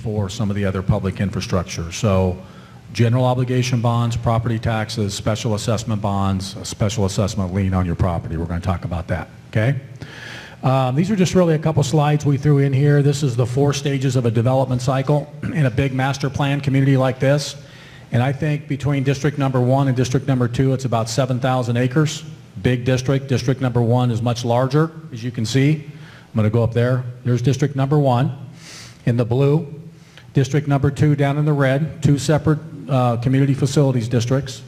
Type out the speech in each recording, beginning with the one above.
for some of the other public infrastructure. So general obligation bonds, property taxes, special assessment bonds, a special assessment lien on your property. We're going to talk about that, okay? These are just really a couple slides we threw in here. This is the 4 stages of a development cycle in a big master plan community like this. And I think between district number 1 and district number 2, it's about 7,000 acres. Big district. District number 1 is much larger, as you can see. I'm going to go up there. There's district number 1 in the blue. District number 2 down in the red. 2 separate community facilities districts.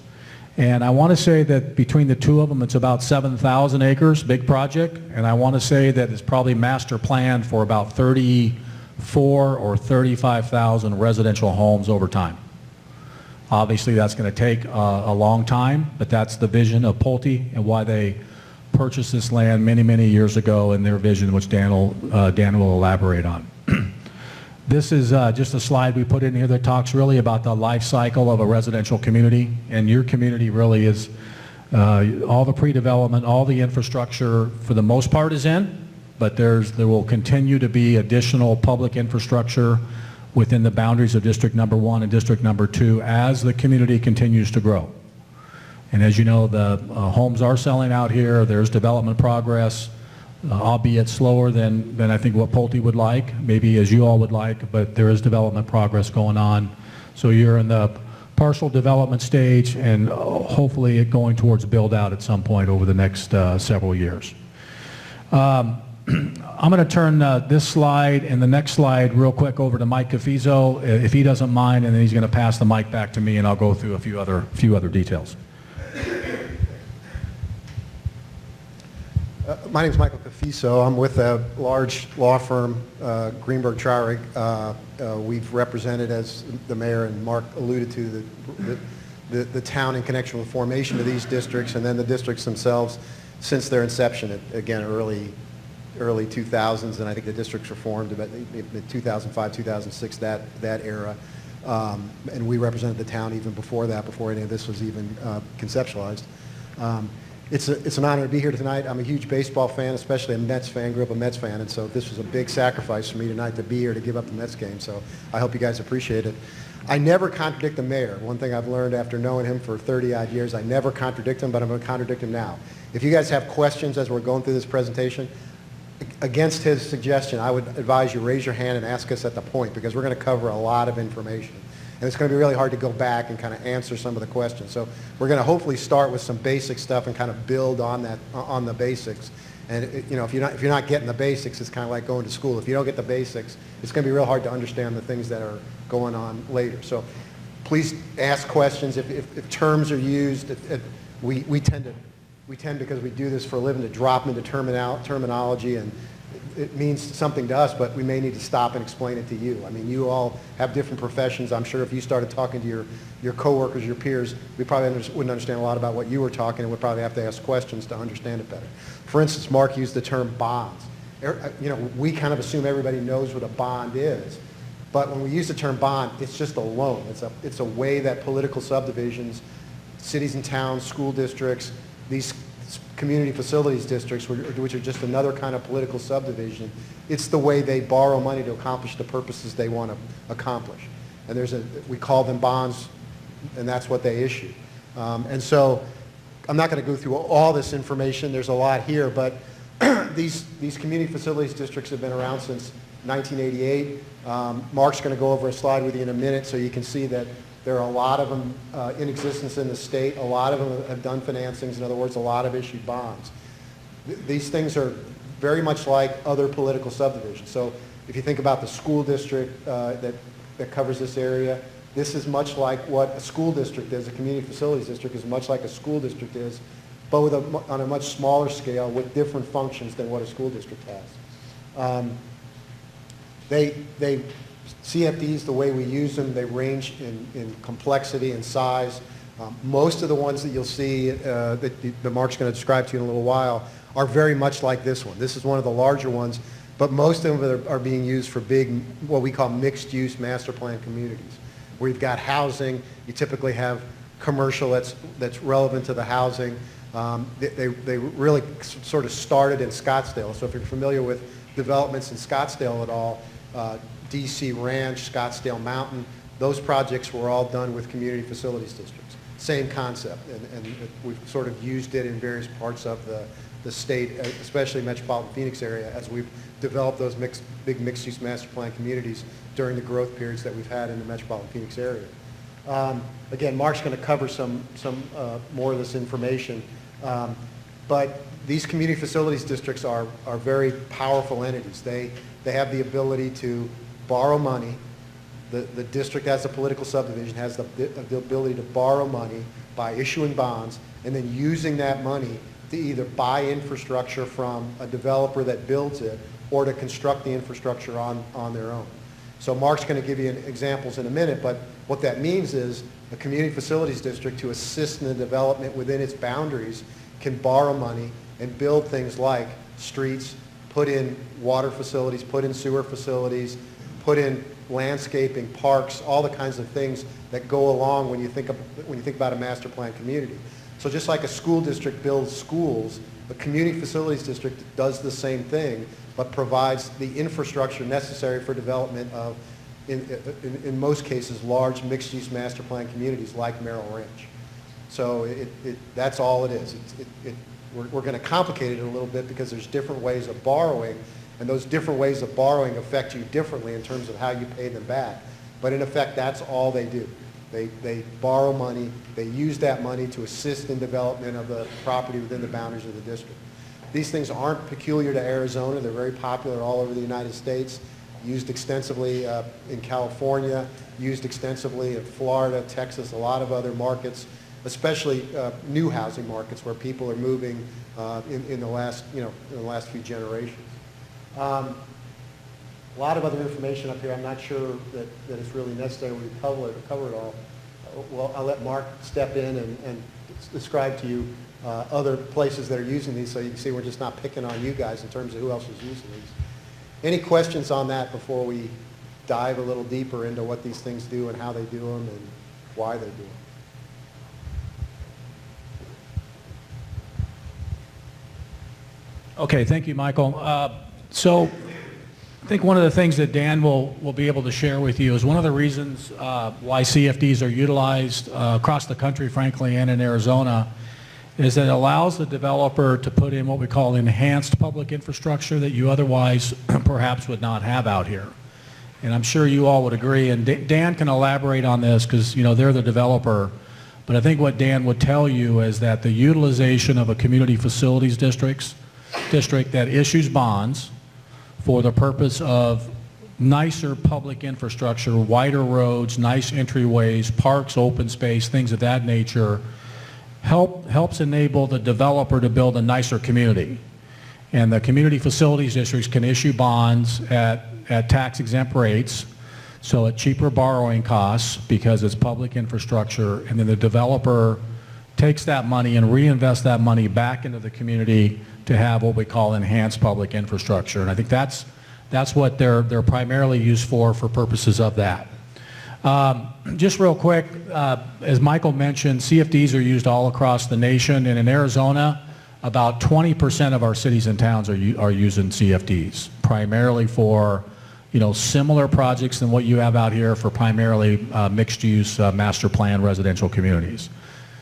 And I want to say that between the 2 of them, it's about 7,000 acres, big project. And I want to say that it's probably master planned for about 34 or 35,000 residential homes over time. Obviously, that's going to take a long time, but that's the vision of Pulte and why they purchased this land many, many years ago, and their vision, which Dan will elaborate on. This is just a slide we put in here that talks really about the life cycle of a residential community, and your community really is all the pre-development, all the infrastructure for the most part is in, but there will continue to be additional public infrastructure within the boundaries of District Number 1 and District Number 2 as the community continues to grow. And as you know, the homes are selling out here. There's development progress, albeit slower than I think what Pulte would like, maybe as you all would like, but there is development progress going on. So you're in the partial development stage and hopefully it going towards build out at some point over the next several years. I'm going to turn this slide and the next slide real quick over to Mike Cafizzo, if he doesn't mind, and then he's going to pass the mic back to me and I'll go through a few other details. My name is Michael Cafizzo. I'm with a large law firm, Greenberg Traurig. We've represented, as the mayor and Mark alluded to, the town in connection with the formation of these districts and then the districts themselves since their inception, again, early 2000s, and I think the districts were formed about 2005, 2006, that era. And we represented the town even before that, before any of this was even conceptualized. It's an honor to be here tonight. I'm a huge baseball fan, especially a Mets fan, grew up a Mets fan, and so this was a big sacrifice for me tonight to be here to give up the Mets game, so I hope you guys appreciate it. I never contradict the mayor. One thing I've learned after knowing him for 30-odd years, I never contradict him, but I'm going to contradict him now. If you guys have questions as we're going through this presentation, against his suggestion, I would advise you raise your hand and ask us at the point, because we're going to cover a lot of information. And it's going to be really hard to go back and kind of answer some of the questions. So we're going to hopefully start with some basic stuff and kind of build on that, on the basics. And you know, if you're not getting the basics, it's kind of like going to school. If you don't get the basics, it's going to be real hard to understand the things that are going on later. So please ask questions. If terms are used, we tend, because we do this for a living, to drop into terminology, and it means something to us, but we may need to stop and explain it to you. I mean, you all have different professions. I'm sure if you started talking to your coworkers, your peers, we probably wouldn't understand a lot about what you were talking, and would probably have to ask questions to understand it better. For instance, Mark used the term bonds. You know, we kind of assume everybody knows what a bond is, but when we use the term bond, it's just a loan. It's a way that political subdivisions, cities and towns, school districts, these community facilities districts, which are just another kind of political subdivision, it's the way they borrow money to accomplish the purposes they want to accomplish. And we call them bonds, and that's what they issue. And so I'm not going to go through all this information. There's a lot here, but these community facilities districts have been around since 1988. Mark's going to go over a slide with you in a minute so you can see that there are a lot of them in existence in the state. A lot of them have done financings. In other words, a lot have issued bonds. These things are very much like other political subdivisions. So if you think about the school district that covers this area, this is much like what a school district is. A community facilities district is much like a school district is, but on a much smaller scale with different functions than what a school district has. CFDs, the way we use them, they range in complexity and size. Most of the ones that you'll see that Mark's going to describe to you in a little while are very much like this one. This is one of the larger ones, but most of them are being used for big, what we call mixed-use master plan communities, where you've got housing. You typically have commercial that's relevant to the housing. They really sort of started in Scottsdale. So if you're familiar with developments in Scottsdale at all, DC Ranch, Scottsdale Mountain. Those projects were all done with community facilities districts. Same concept, and we've sort of used it in various parts of the state, especially metropolitan Phoenix area, as we've developed those big mixed-use master plan communities during the growth periods that we've had in the metropolitan Phoenix area. Again, Mark's going to cover some more of this information, but these community facilities districts are very powerful entities. They have the ability to borrow money. The district, as a political subdivision, has the ability to borrow money by issuing bonds and then using that money to either buy infrastructure from a developer that builds it or to construct the infrastructure on their own. So Mark's going to give you examples in a minute, but what that means is a community facilities district, to assist in the development within its boundaries, can borrow money and build things like streets, put in water facilities, put in sewer facilities, put in landscaping, parks, all the kinds of things that go along when you think about a master plan community. So just like a school district builds schools, a community facilities district does the same thing, but provides the infrastructure necessary for development of, in most cases, large mixed-use master plan communities like Merrill Ranch. So that's all it is. We're going to complicate it a little bit because there's different ways of borrowing, and those different ways of borrowing affect you differently in terms of how you pay them back. But in effect, that's all they do. They borrow money. They use that money to assist in development of the property within the boundaries of the district. These things aren't peculiar to Arizona. They're very popular all over the United States, used extensively in California, used extensively in Florida, Texas, a lot of other markets, especially new housing markets where people are moving in the last few generations. A lot of other information up here. I'm not sure that it's really necessary we cover it all. Well, I'll let Mark step in and describe to you other places that are using these, so you can see we're just not picking on you guys in terms of who else is using these. Any questions on that before we dive a little deeper into what these things do and how they do them and why they do them? Okay, thank you, Michael. So I think one of the things that Dan will be able to share with you is one of the reasons why CFDs are utilized across the country, frankly, and in Arizona, is that it allows the developer to put in what we call enhanced public infrastructure that you otherwise perhaps would not have out here. And I'm sure you all would agree, and Dan can elaborate on this because, they're the developer, but I think what Dan would tell you is that the utilization of a community facilities district that issues bonds for the purpose of nicer public infrastructure, wider roads, nice entryways, parks, open space, things of that nature, helps enable the developer to build a nicer community. And the community facilities districts can issue bonds at tax-exempt rates, so at cheaper borrowing costs because it's public infrastructure, and then the developer takes that money and reinvests that money back into the community to have what we call enhanced public infrastructure. And I think that's what they're primarily used for purposes of that. Just real quick, as Michael mentioned, CFDs are used all across the nation, and in Arizona, about 20% of our cities and towns are using CFDs, primarily for similar projects than what you have out here for primarily mixed-use master plan residential communities.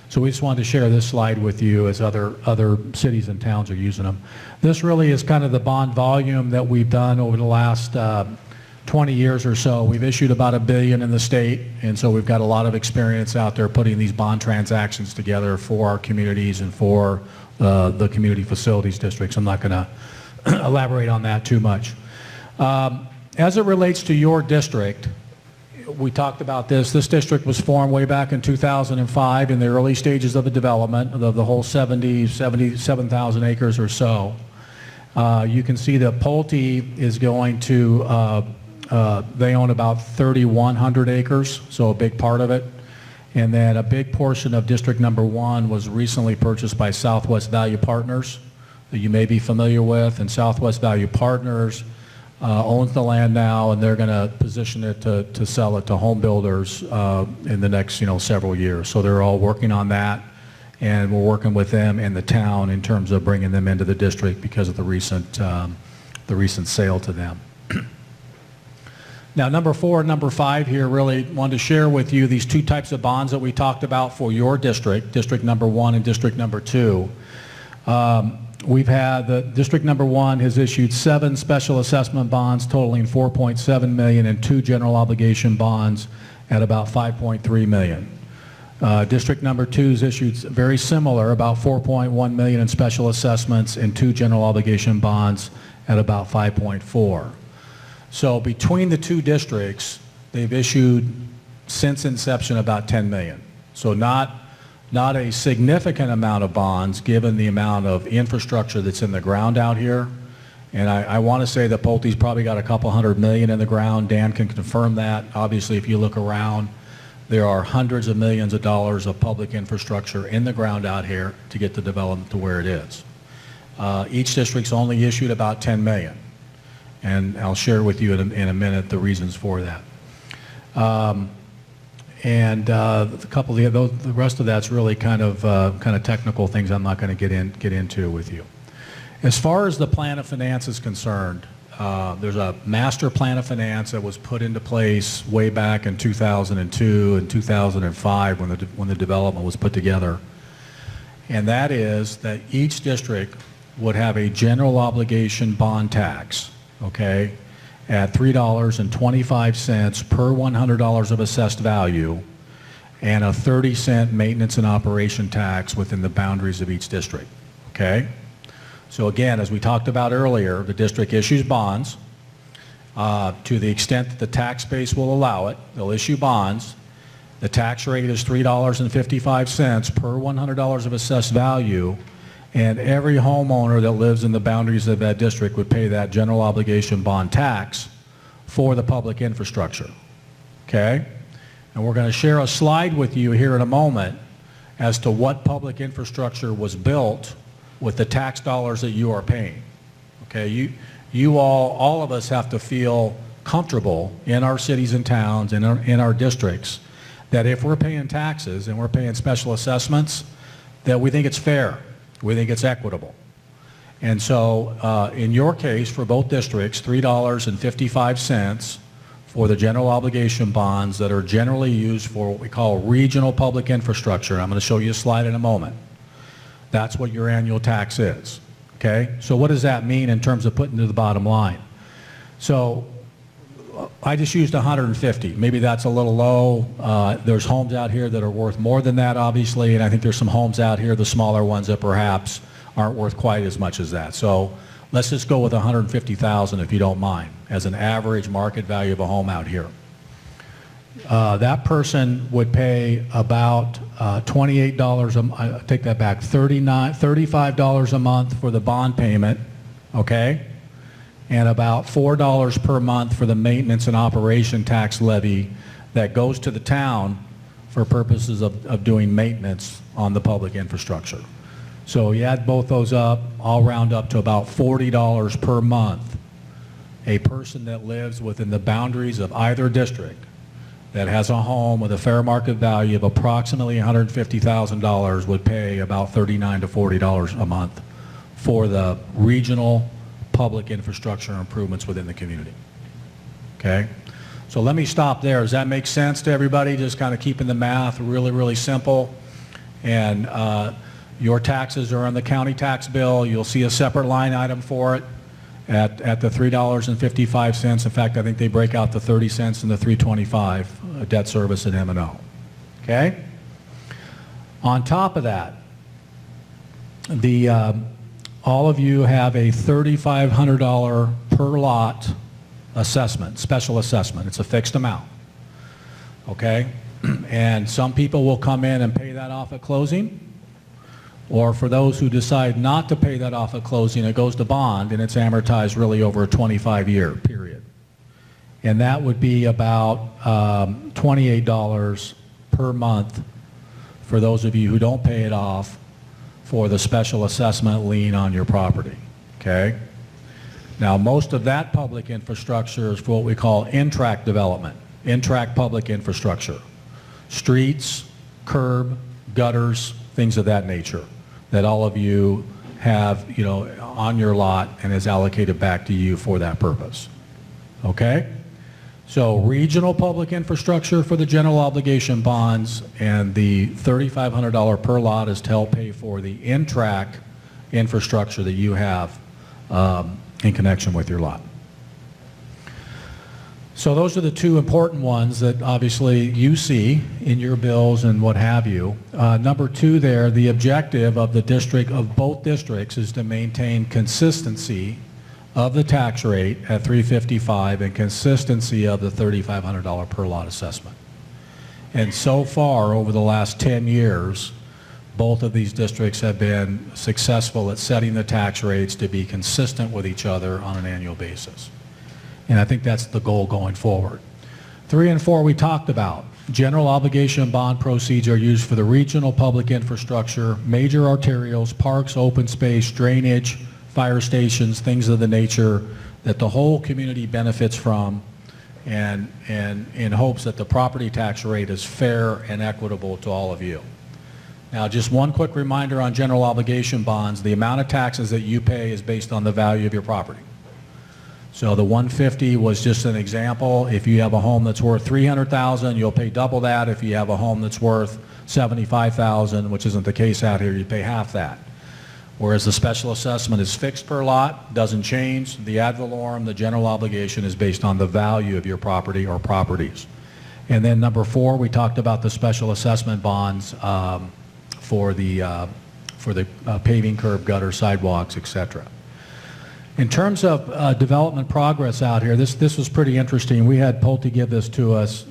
So we just wanted to share this slide with you as other cities and towns are using them. This really is kind of the bond volume that we've done over the last 20 years or so. We've issued about $1 billion in the state, and so we've got a lot of experience out there putting these bond transactions together for our communities and for the community facilities districts. I'm not going to elaborate on that too much. As it relates to your district, we talked about this. This district was formed way back in 2005 in the early stages of the development of the whole 77,000 acres or so. You can see that Pulte is going to, they own about 3,100 acres, so a big part of it. And then a big portion of District Number 1 was recently purchased by Southwest Value Partners that you may be familiar with. And Southwest Value Partners owns the land now, and they're going to position it to sell it to home builders in the next several years. So they're all working on that, and we're working with them and the town in terms of bringing them into the district because of the recent sale to them. Now, number 4 and number 5 here, really wanted to share with you these 2 types of bonds that we talked about for your district, district number 1 and district number 2. We've had the district number 1 has issued 7 special assessment bonds totaling $4.7 million and 2 general obligation bonds at about $5.3 million. District number 2 has issued very similar, about $4.1 million in special assessments and 2 general obligation bonds at about $5.4. So between the 2 districts, they've issued since inception about $10 million. So not a significant amount of bonds given the amount of infrastructure that's in the ground out here. And I want to say that Pulte's probably got a couple $100 million in the ground. Dan can confirm that. Obviously, if you look around, there are hundreds of millions of dollars of public infrastructure in the ground out here to get the development to where it is. Each district's only issued about $10 million. And I'll share with you in a minute the reasons for that. A couple of the rest of that's really kind of technical things I'm not going to get into with you. As far as the plan of finance is concerned, there's a master plan of finance that was put into place way back in 2002 and 2005 when the development was put together. And that is that each district would have a general obligation bond tax, okay, at $3.25 per $100 of assessed value and a 30-cent maintenance and operation tax within the boundaries of each district, okay? So again, as we talked about earlier, the district issues bonds to the extent that the tax base will allow it. They'll issue bonds. The tax rate is $3.55 per $100 of assessed value, and every homeowner that lives in the boundaries of that district would pay that general obligation bond tax for the public infrastructure, okay? And we're going to share a slide with you here in a moment as to what public infrastructure was built with the tax dollars that you are paying, okay? You all of us have to feel comfortable in our cities and towns and in our districts that if we're paying taxes and we're paying special assessments, that we think it's fair. We think it's equitable. And so in your case, for both districts, $3.55 for the general obligation bonds that are generally used for what we call regional public infrastructure. I'm going to show you a slide in a moment. That's what your annual tax is, okay? So what does that mean in terms of putting to the bottom line? So I just used 150. Maybe that's a little low. There's homes out here that are worth more than that, obviously, and I think there's some homes out here, the smaller ones, that perhaps aren't worth quite as much as that. So let's just go with 150,000 if you don't mind, as an average market value of a home out here. That person would pay about $28, I take that back, $35 a month for the bond payment, okay? And about $4 per month for the maintenance and operation tax levy that goes to the town for purposes of doing maintenance on the public infrastructure. So you add both those up, I'll round up to about $40 per month. A person that lives within the boundaries of either district that has a home with a fair market value of approximately $150,000 would pay about $39 to $40 a month for the regional public infrastructure improvements within the community, okay? So let me stop there. Does that make sense to everybody? Just kind of keeping the math really, really simple. And your taxes are on the county tax bill. You'll see a separate line item for it at the $3.55. In fact, I think they break out the 30 cents and the $3.25 debt service and M&O, okay? On top of that, all of you have a $3,500 per lot assessment, special assessment. It's a fixed amount, okay? And some people will come in and pay that off at closing, or for those who decide not to pay that off at closing, it goes to bond and it's amortized really over a 25-year period. And that would be about $28 per month for those of you who don't pay it off for the special assessment lien on your property, okay? Now, most of that public infrastructure is for what we call in-tract development, in-tract public infrastructure, streets, curb, gutters, things of that nature that all of you have, you know, on your lot and is allocated back to you for that purpose, okay? So regional public infrastructure for the general obligation bonds, and the $3,500 per lot is to help pay for the in-track infrastructure that you have in connection with your lot. So those are the two important ones that obviously you see in your bills and what have you. Number two there, the objective of the district, of both districts, is to maintain consistency of the tax rate at $355 and consistency of the $3,500 per lot assessment. And so far, over the last 10 years, both of these districts have been successful at setting the tax rates to be consistent with each other on an annual basis. And I think that's the goal going forward. 3 and 4 we talked about. General obligation bond proceeds are used for the regional public infrastructure, major arterials, parks, open space, drainage, fire stations, things of the nature that the whole community benefits from, and in hopes that the property tax rate is fair and equitable to all of you. Now, just one quick reminder on general obligation bonds: the amount of taxes that you pay is based on the value of your property. So the 150 was just an example. If you have a home that's worth $300,000, you'll pay double that. If you have a home that's worth $75,000, which isn't the case out here, you pay half that. Whereas the special assessment is fixed per lot, doesn't change. The ad valorem, the general obligation, is based on the value of your property or properties. And then number 4, we talked about the special assessment bonds for the paving, curb, gutter, sidewalks, etc. In terms of development progress out here, this was pretty interesting. We had Pulte give this to us.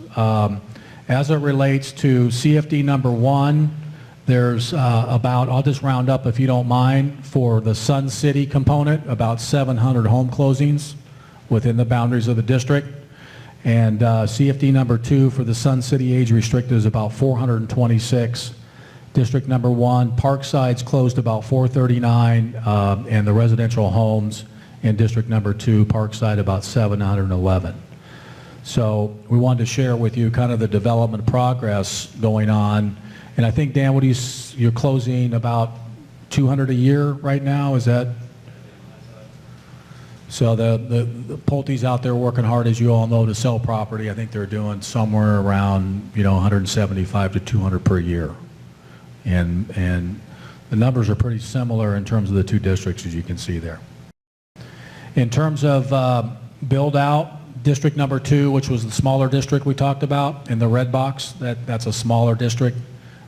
As it relates to CFD number 1, there's about, I'll just round up if you don't mind, for the Sun City component, about 700 home closings within the boundaries of the district. And CFD number 2 for the Sun City age restricted is about 426. District number 1, Parkside's closed about 439, and the residential homes in district number 2, Parkside, about 711. So we wanted to share with you kind of the development progress going on. And I think, Dan, you're closing about 200 a year right now, is that? So the Pulte's out there working hard, as you all know, to sell property. I think they're doing somewhere around, 175 to 200 per year. And the numbers are pretty similar in terms of the two districts, as you can see there. In terms of build out, district number 2, which was the smaller district we talked about in the red box, that's a smaller district.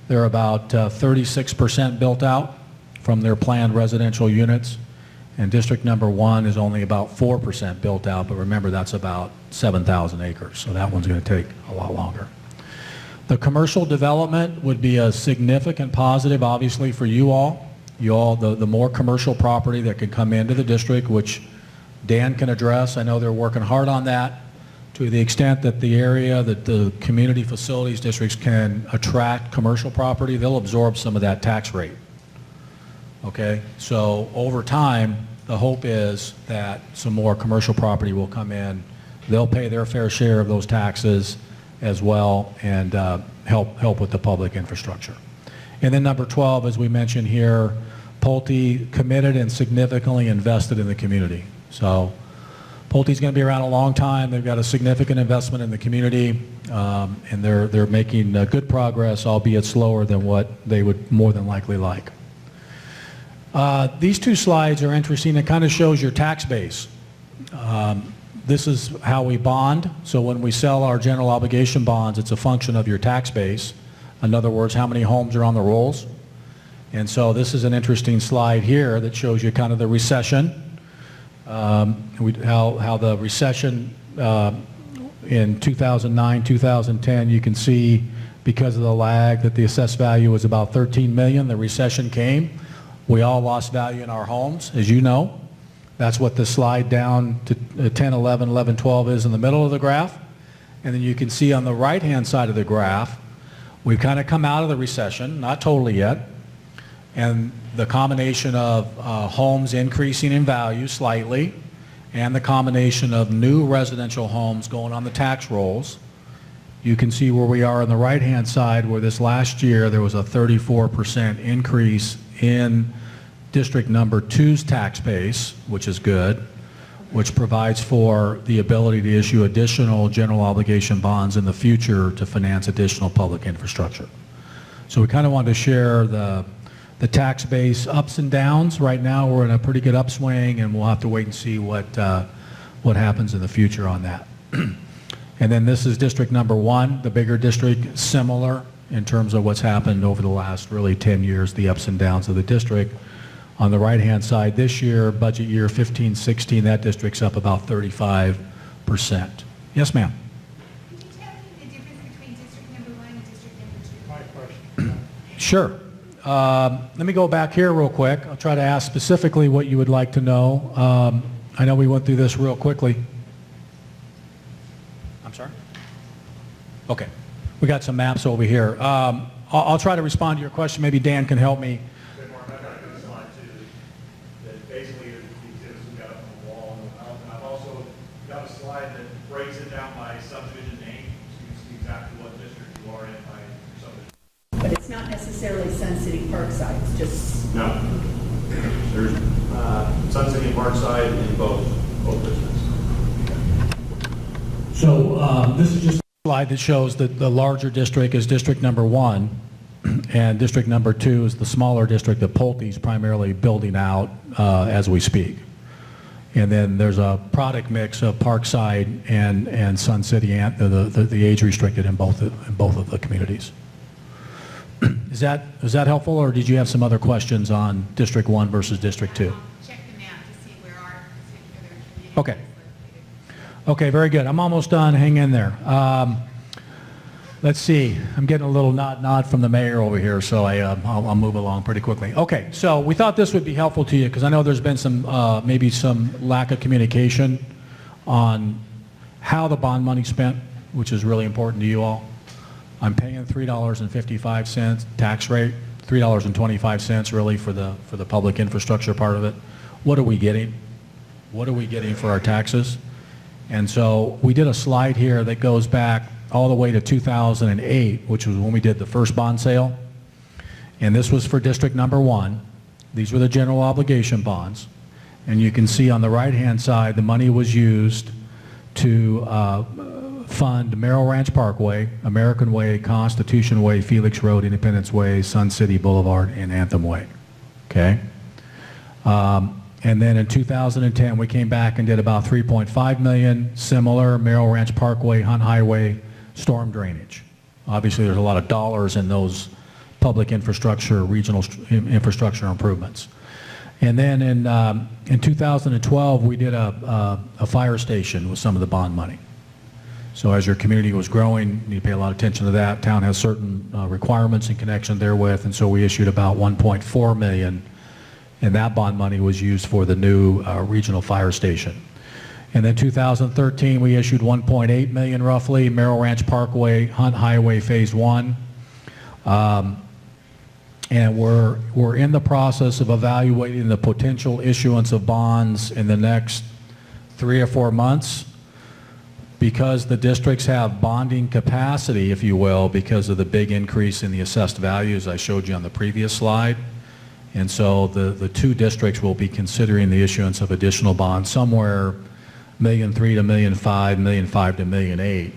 They're about 36% built out from their planned residential units. And district number 1 is only about 4% built out, but remember, that's about 7,000 acres, so that one's going to take a lot longer. The commercial development would be a significant positive, obviously, for you all. The more commercial property that can come into the district, which Dan can address. I know they're working hard on that. To the extent that the area, that the community facilities districts can attract commercial property, they'll absorb some of that tax rate. Okay, so over time, the hope is that some more commercial property will come in. They'll pay their fair share of those taxes as well, and help with the public infrastructure. And then number 12, as we mentioned here, Pulte committed and significantly invested in the community. So Pulte's going to be around a long time. They've got a significant investment in the community, and they're making good progress, albeit slower than what they would more than likely like. These two slides are interesting. It kind of shows your tax base. This is how we bond. So when we sell our general obligation bonds, it's a function of your tax base. In other words, how many homes are on the rolls. And so this is an interesting slide here that shows you kind of the recession. How the recession in 2009, 2010, you can see because of the lag that the assessed value was about 13 million. The recession came. We all lost value in our homes, as you know. That's what the slide down to 10, 11, 11, 12 is in the middle of the graph. And then you can see on the right-hand side of the graph, we've kind of come out of the recession, not totally yet. And the combination of homes increasing in value slightly, and the combination of new residential homes going on the tax rolls, you can see where we are on the right-hand side, where this last year there was a 34% increase in district number 2's tax base, which is good, which provides for the ability to issue additional general obligation bonds in the future to finance additional public infrastructure. So we kind of wanted to share the tax base ups and downs. Right now we're in a pretty good upswing, and we'll have to wait and see what happens in the future on that. And then this is district number 1, the bigger district, similar in terms of what's happened over the last really 10 years, the ups and downs of the district. On the right-hand side, this year, budget year 15-16, that district's up about 35%. Yes, ma'am? Could you tell me the difference between district number 1 and district number 2? My question. Sure. Let me go back here real quick. I'll try to ask specifically what you would like to know. I know we went through this real quickly. I'm sorry? Okay. We got some maps over here. I'll try to respond to your question. Maybe Dan can help me. I've got a good slide too, that basically is the exhibits we got up on the wall. And I've also got a slide that breaks it down by subdivision name, so you can see exactly what district you are in by subdivision. But it's not necessarily Sun City Parkside, it's just, No. There's Sun City and Parkside in both districts. So this is just a slide that shows that the larger district is district number 1, and district number 2 is the smaller district that Pulte's primarily building out as we speak. And then there's a product mix of Parkside and Sun City, and the age restricted in both of the communities. Is that helpful, or did you have some other questions on District 1 versus District 2? Check the map to see where our particular community Okay. is located. Okay, very good. I'm almost done. Hang in there. Let's see. I'm getting a little nod from the mayor over here, so I'll move along pretty quickly. Okay, so we thought this would be helpful to you because I know there's been some maybe some lack of communication on how the bond money's spent, which is really important to you all. I'm paying $3.55 tax rate, $3.25 really for the public infrastructure part of it. What are we getting? What are we getting for our taxes? And so we did a slide here that goes back all the way to 2008, which was when we did the first bond sale. And this was for district number 1. These were the general obligation bonds. And you can see on the right-hand side, the money was used to fund Merrill Ranch Parkway, American Way, Constitution Way, Felix Road, Independence Way, Sun City Boulevard, and Anthem Way. Okay? And then in 2010, we came back and did about $3.5 million, similar, Merrill Ranch Parkway, Hunt Highway, storm drainage. Obviously, there's a lot of dollars in those public infrastructure, regional infrastructure improvements. And then in 2012, we did a fire station with some of the bond money. So as your community was growing, you need to pay a lot of attention to that. Town has certain requirements in connection therewith, and so we issued about $1.4 million, and that bond money was used for the new regional fire station. And then 2013, we issued $1.8 million roughly, Merrill Ranch Parkway, Hunt Highway Phase 1. And we're in the process of evaluating the potential issuance of bonds in the next 3 or 4 months, because the districts have bonding capacity, if you will, because of the big increase in the assessed values I showed you on the previous slide. And so the 2 districts will be considering the issuance of additional bonds, somewhere $1.3 million to $1.5 million, $1.5 million to $1.8 million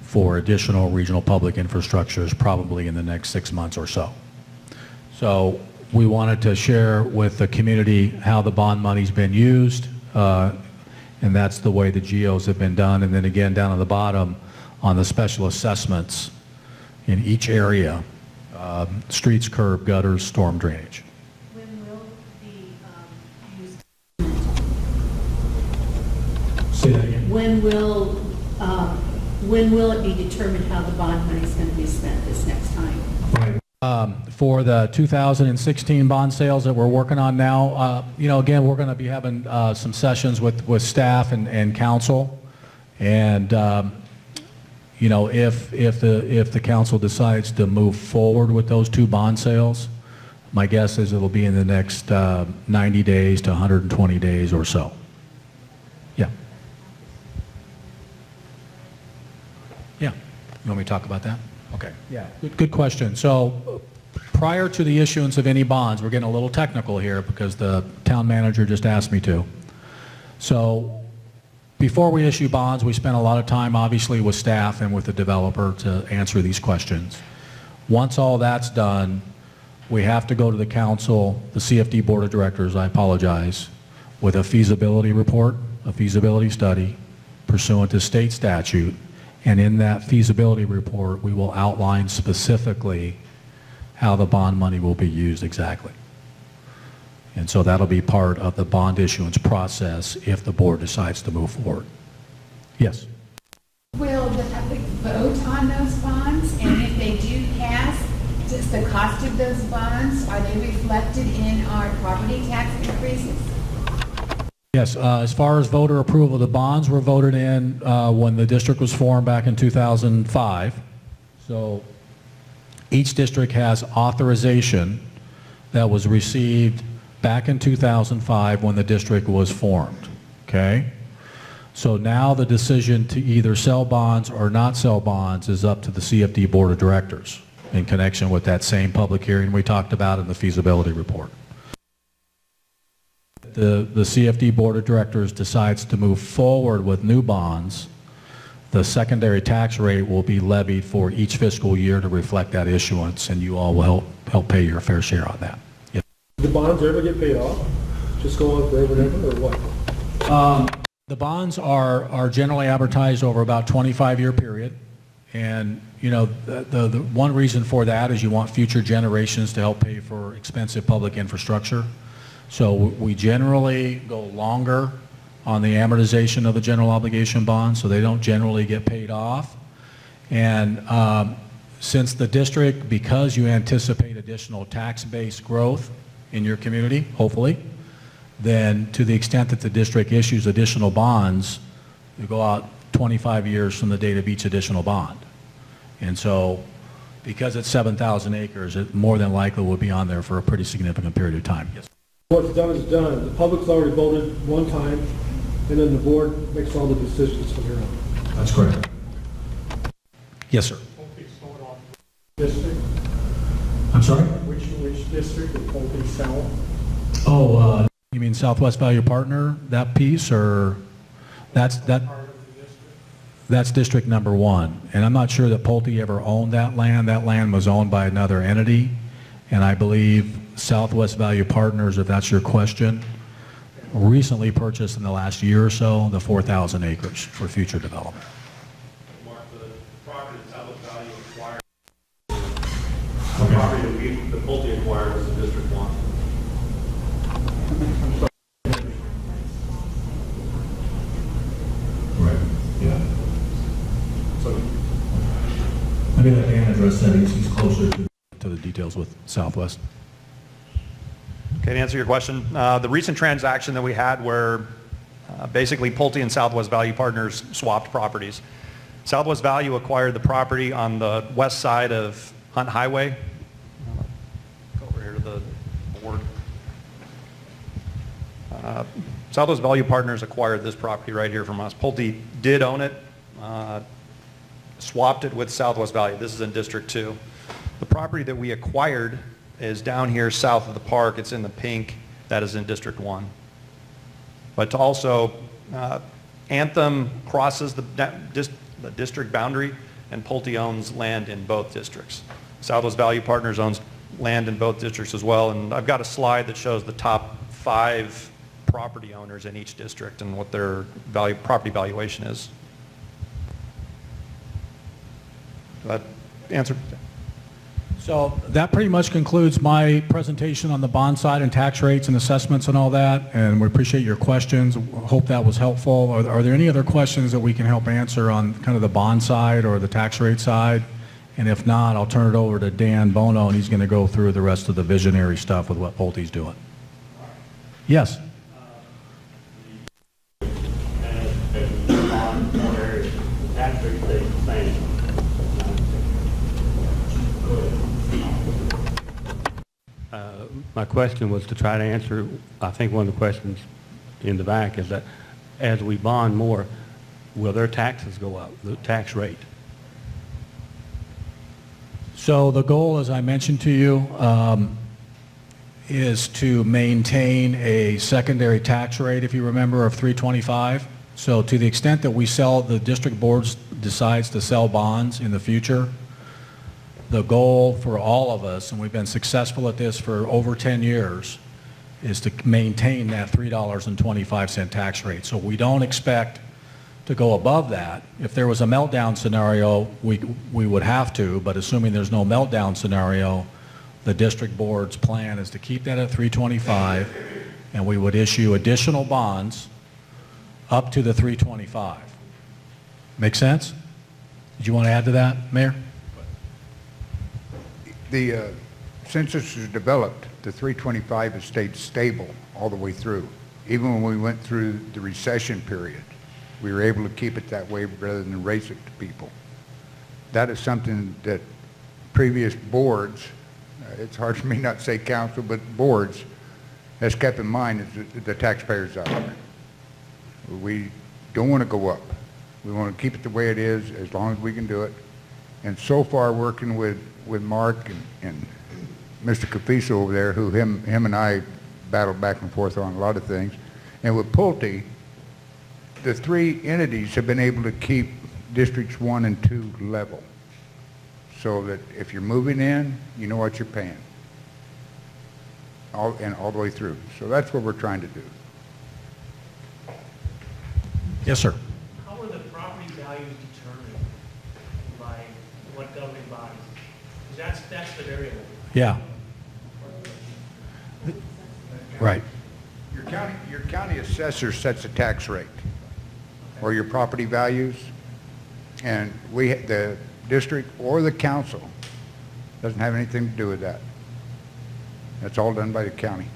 for additional regional public infrastructures probably in the next 6 months or so. So we wanted to share with the community how the bond money's been used, and that's the way the GOs have been done. And then again, down at the bottom, on the special assessments in each area, streets, curb, gutters, storm drainage. when will the used, Say that again. when will it be determined how the bond money is going to be spent this next time? For the 2016 bond sales that we're working on now, you know, again, we're going to be having some sessions with staff and council, and you know, if the council decides to move forward with those 2 bond sales, my guess is it'll be in the next 90 days to 120 days or so. Yeah. Yeah. You want me to talk about that? Okay. Yeah. Good question. So prior to the issuance of any bonds, we're getting a little technical here because the town manager just asked me to. So before we issue bonds, we spend a lot of time, obviously, with staff and with the developer to answer these questions. Once all that's done, we have to go to the council, the CFD Board of Directors, I apologize, with a feasibility report, a feasibility study pursuant to state statute. And in that feasibility report, we will outline specifically how the bond money will be used exactly. And so that'll be part of the bond issuance process if the board decides to move forward. Yes? Will the public vote on those bonds? And if they do pass, does the cost of those bonds, are they reflected in our property tax increases? Yes, as far as voter approval, the bonds were voted in when the district was formed back in 2005. So each district has authorization that was received back in 2005 when the district was formed, okay? So now the decision to either sell bonds or not sell bonds is up to the CFD Board of Directors in connection with that same public hearing we talked about in the feasibility report. The CFD Board of Directors decides to move forward with new bonds, the secondary tax rate will be levied for each fiscal year to reflect that issuance, and you all will help pay your fair share on that. Yes. The bonds ever get paid off? Just go on forever and ever, or what? The bonds are generally advertised over about a 25-year period, and you know the one reason for that is you want future generations to help pay for expensive public infrastructure. So we generally go longer on the amortization of the general obligation bonds, so they don't generally get paid off. And since the district, because you anticipate additional tax-based growth in your community, hopefully, then to the extent that the district issues additional bonds, you go out 25 years from the date of each additional bond. And so because it's 7,000 acres, it more than likely will be on there for a pretty significant period of time. Yes. What's done is done. The public's already voted one time, and then the board makes all the decisions from here on. That's correct. Yes, sir. Pulte sold off district? I'm sorry? Which district did Pulte sell? Oh, you mean Southwest Value Partner, that piece, or that's Part of the district? that's district number 1. And I'm not sure that Pulte ever owned that land. That land was owned by another entity, and I believe Southwest Value Partners, if that's your question, recently purchased in the last year or so the 4,000 acres for future development. Mark, the property that Southwest Value acquired, the property that the Pulte acquired was in District 1. Right, yeah. So Maybe let Dan address that. He's closer to the details with Southwest. Okay, to answer your question, the recent transaction that we had where basically Pulte and Southwest Value Partners swapped properties. Southwest Value acquired the property on the west side of Hunt Highway. Go over here to the board. Southwest Value Partners acquired this property right here from us. Pulte did own it, swapped it with Southwest Value. This is in District 2. The property that we acquired is down here south of the park. It's in the pink. That is in District 1. But to also, Anthem crosses the district boundary, and Pulte owns land in both districts. Southwest Value Partners owns land in both districts as well, and I've got a slide that shows the top 5 property owners in each district and what their property valuation is. Does that answer? So that pretty much concludes my presentation on the bond side and tax rates and assessments and all that, and we appreciate your questions. Hope that was helpful. Are there any other questions that we can help answer on kind of the bond side or the tax rate side? And if not, I'll turn it over to Dan Bono, and he's going to go through the rest of the visionary stuff with what Pulte's doing. Yes? My question was to try to answer, I think one of the questions in the back is that as we bond more, will their taxes go up, the tax rate? So the goal, as I mentioned to you, is to maintain a secondary tax rate, if you remember, of 325. So to the extent that we sell, the district boards decides to sell bonds in the future, the goal for all of us, and we've been successful at this for over 10 years, is to maintain that $3.25 tax rate. So we don't expect to go above that. If there was a meltdown scenario, we would have to, but assuming there's no meltdown scenario, the district board's plan is to keep that at 325, and we would issue additional bonds up to the 325. Make sense? Did you want to add to that, Mayor? Since this was developed, the 325 has stayed stable all the way through. Even when we went through the recession period, we were able to keep it that way rather than raise it to people. That is something that previous boards, it's hard for me not to say council, but boards, has kept in mind is the taxpayers out there. We don't want to go up. We want to keep it the way it is as long as we can do it. And so far, working with Mark and Mr. Cafiso over there, who him and I battled back and forth on a lot of things, and with Pulte, the three entities have been able to keep districts 1 and 2 level, so that if you're moving in, you know what you're paying, all the way through. So that's what we're trying to do. Yes, sir. How are the property values determined by what governing bodies? Because that's the variable. Yeah. Right. Your county assessor sets a tax rate, or your property values, and the district or the council doesn't have anything to do with that. That's all done by the county.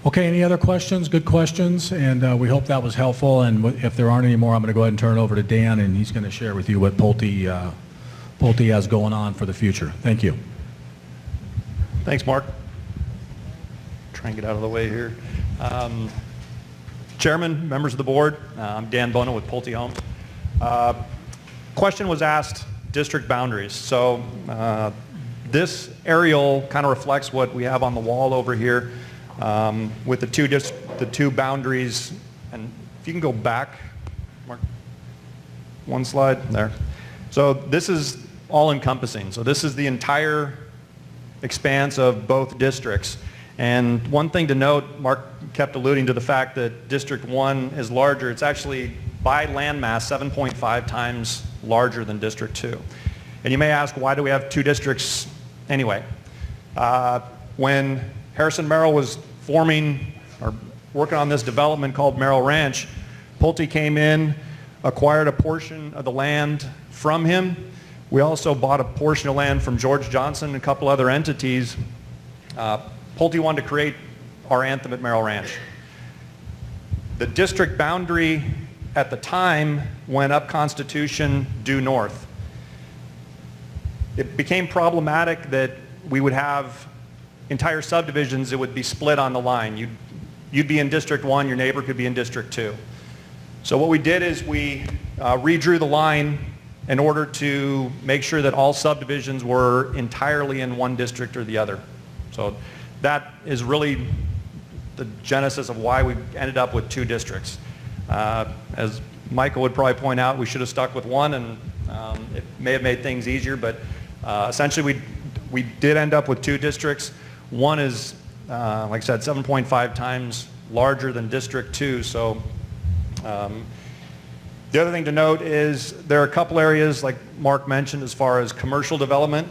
Okay, any other questions? Good questions, and we hope that was helpful. And if there aren't any more, I'm going to go ahead and turn it over to Dan, and he's going to share with you what Pulte has going on for the future. Thank you. Thanks, Mark. Try and get out of the way here. Chairman, members of the board, I'm Dan Bono with Pulte Homes. Question was asked, district boundaries. So this aerial kind of reflects what we have on the wall over here with the two boundaries. And if you can go back, Mark, one slide there. So this is all encompassing. So this is the entire expanse of both districts. And one thing to note, Mark kept alluding to the fact that District 1 is larger. It's actually, by landmass, 7.5 times larger than District 2. And you may ask, why do we have two districts anyway? When Harrison Merrill was forming or working on this development called Merrill Ranch, Pulte came in, acquired a portion of the land from him. We also bought a portion of land from George Johnson and a couple other entities. Pulte wanted to create our anthem at Merrill Ranch. The district boundary at the time went up Constitution due north. It became problematic that we would have entire subdivisions that would be split on the line. You'd be in District 1, your neighbor could be in District 2. So what we did is we redrew the line in order to make sure that all subdivisions were entirely in one district or the other. So that is really the genesis of why we ended up with two districts. As Michael would probably point out, we should have stuck with one, and it may have made things easier, but essentially we did end up with two districts. One is, like I said, 7.5 times larger than District 2, so the other thing to note is there are a couple areas, like Mark mentioned, as far as commercial development.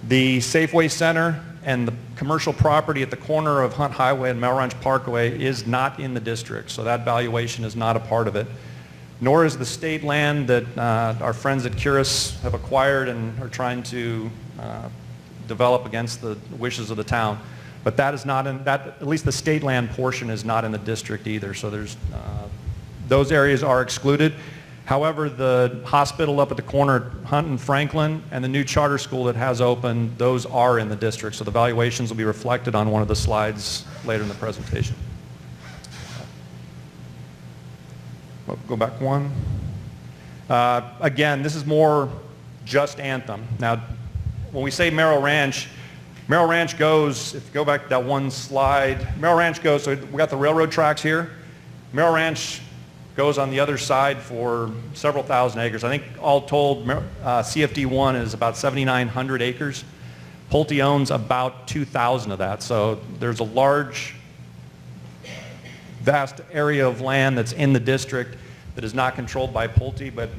The Safeway Center and the commercial property at the corner of Hunt Highway and Mel Ranch Parkway is not in the district, so that valuation is not a part of it. Nor is the state land that our friends at Curis have acquired and are trying to develop against the wishes of the town. But that is not in that. At least the state land portion is not in the district either. So there's those areas are excluded. However, the hospital up at the corner at Hunt and Franklin and the new charter school that has opened, those are in the district. So the valuations will be reflected on one of the slides later in the presentation. Well, go back one. Again, this is more just Anthem. Now, when we say Merrill Ranch, Merrill Ranch goes, if you go back to that one slide, Merrill Ranch goes, so we got the railroad tracks here. Merrill Ranch goes on the other side for several thousand acres. I think all told, CFD1 is about 7,900 acres. Pulte owns about 2,000 of that. So there's a large, vast area of land that's in the district that is not controlled by Pulte, but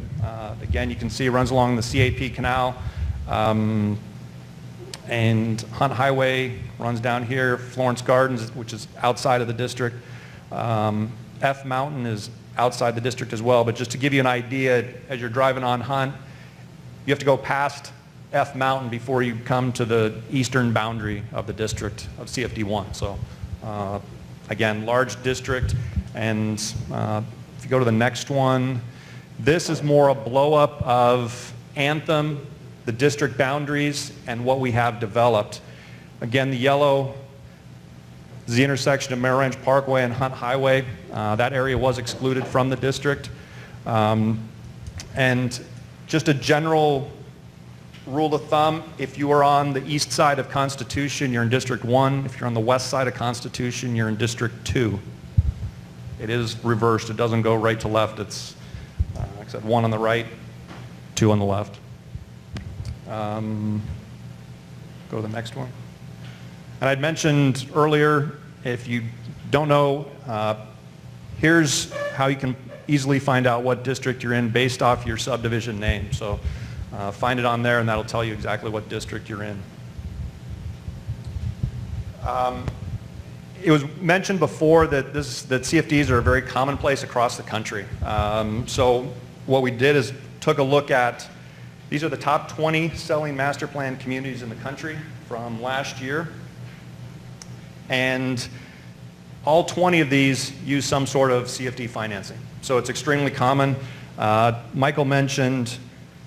again, you can see it runs along the CAP Canal, and Hunt Highway runs down here, Florence Gardens, which is outside of the district. F Mountain is outside the district as well, but just to give you an idea, as you're driving on Hunt, you have to go past F Mountain before you come to the eastern boundary of the district of CFD1. So again, large district, and if you go to the next one, this is more a blow-up of Anthem, the district boundaries, and what we have developed. Again, the yellow is the intersection of Merrill Ranch Parkway and Hunt Highway. That area was excluded from the district. And just a general rule of thumb, if you are on the east side of Constitution, you're in District 1. If you're on the west side of Constitution, you're in District 2. It is reversed. It doesn't go right to left. It's, like I said, 1 on the right, 2 on the left. Go to the next one. And I'd mentioned earlier, if you don't know, here's how you can easily find out what district you're in based off your subdivision name. So find it on there, and that'll tell you exactly what district you're in. It was mentioned before that that CFDs are a very commonplace across the country. So what we did is took a look at, these are the top 20 selling master plan communities in the country from last year. And all 20 of these use some sort of CFD financing. So it's extremely common. Michael mentioned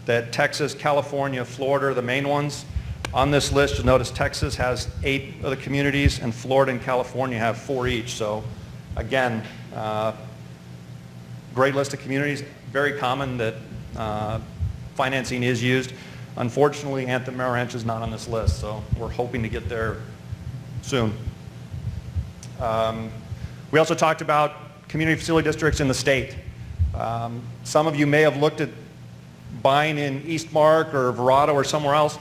that Texas, California, Florida are the main ones. On this list, you'll notice Texas has 8 of the communities, and Florida and California have 4 each. So again, great list of communities. Very common that financing is used. Unfortunately, Anthem Merrill Ranch is not on this list, so we're hoping to get there soon. We also talked about community facility districts in the state. Some of you may have looked at buying in Eastmark or Verrado or somewhere else.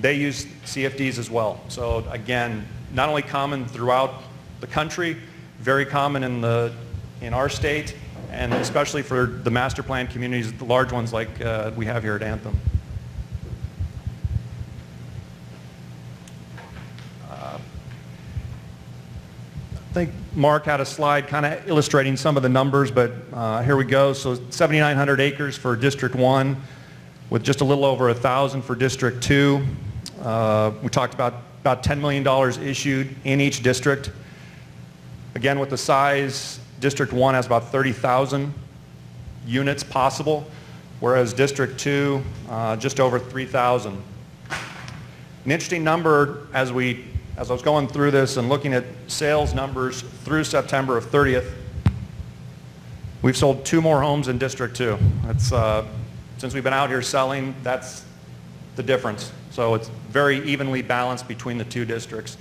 They use CFDs as well. So again, not only common throughout the country, very common in our state, and especially for the master plan communities, the large ones like we have here at Anthem. I think Mark had a slide kind of illustrating some of the numbers, but here we go. So 7,900 acres for District 1, with just a little over 1,000 for District 2. We talked about $10 million issued in each district. Again, with the size, District 1 has about 30,000 units possible, whereas District 2, just over 3,000. An interesting number as I was going through this and looking at sales numbers through September of 30th, we've sold 2 more homes in District 2. That's, since we've been out here selling, that's the difference. So it's very evenly balanced between the 2 districts.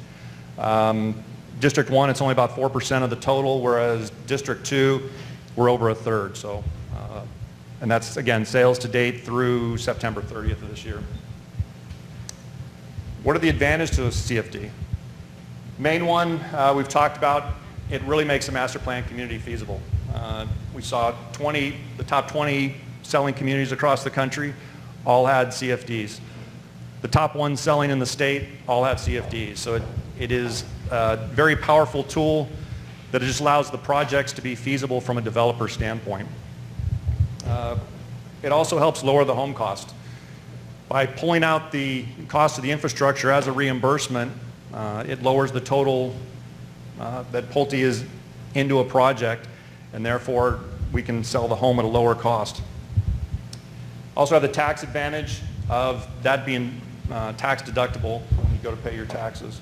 District 1, it's only about 4% of the total, whereas District 2, we're over a third. So, and that's, again, sales to date through September 30th of this year. What are the advantages to a CFD? Main one we've talked about, it really makes a master plan community feasible. We saw the top 20 selling communities across the country all had CFDs. The top ones selling in the state all have CFDs. So it is a very powerful tool that just allows the projects to be feasible from a developer standpoint. It also helps lower the home cost. By pulling out the cost of the infrastructure as a reimbursement, it lowers the total that Pulte is into a project, and therefore we can sell the home at a lower cost. Also have the tax advantage of that being tax deductible when you go to pay your taxes.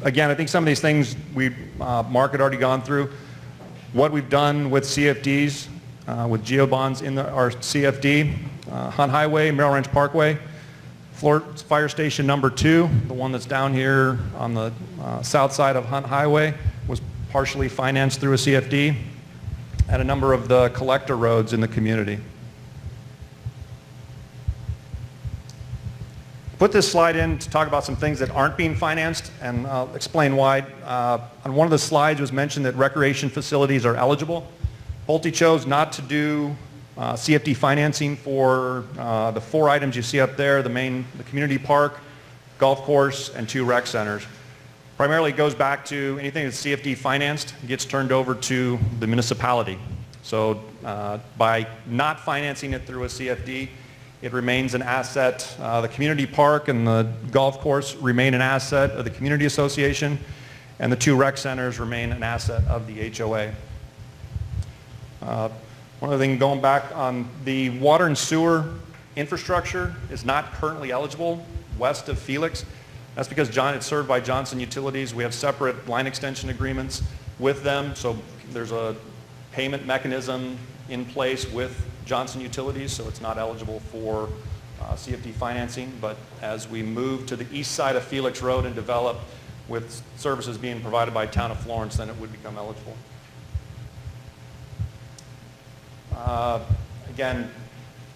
Again, I think some of these things Mark had already gone through. What we've done with CFDs, with GEO bonds in our CFD, Hunt Highway, Merrill Ranch Parkway, Florence Fire Station number 2, the one that's down here on the south side of Hunt Highway, was partially financed through a CFD, and a number of the collector roads in the community. Put this slide in to talk about some things that aren't being financed, and I'll explain why. On one of the slides was mentioned that recreation facilities are eligible. Pulte chose not to do CFD financing for the 4 items you see up there, the community park, golf course, and 2 rec centers. Primarily goes back to anything that's CFD financed gets turned over to the municipality. So by not financing it through a CFD, it remains an asset. The community park and the golf course remain an asset of the community association, and the 2 rec centers remain an asset of the HOA. One other thing, going back on the water and sewer infrastructure is not currently eligible west of Felix. That's because it's served by Johnson Utilities. We have separate line extension agreements with them, so there's a payment mechanism in place with Johnson Utilities, so it's not eligible for CFD financing. But as we move to the east side of Felix Road and develop with services being provided by Town of Florence, then it would become eligible. Again,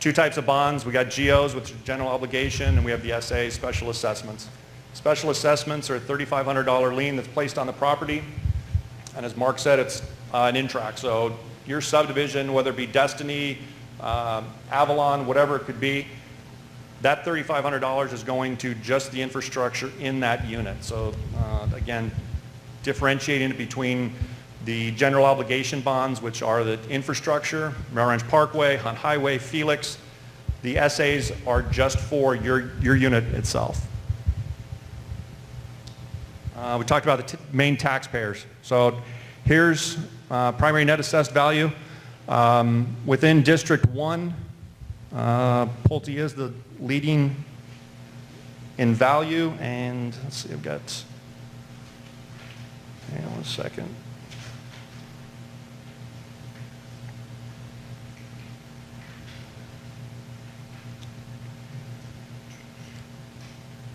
2 types of bonds. We got GOs, which is general obligation, and we have the SA, special assessments. Special assessments are a $3,500 lien that's placed on the property, and as Mark said, it's an in-track. So your subdivision, whether it be Destiny, Avalon, whatever it could be, that $3,500 is going to just the infrastructure in that unit. So again, differentiating it between the general obligation bonds, which are the infrastructure, Merrill Ranch Parkway, Hunt Highway, Felix. The SAs are just for your unit itself. We talked about the main taxpayers. So here's primary net assessed value. Within District 1, Pulte is the leading in value, and let's see, I've got, hang on 1 second.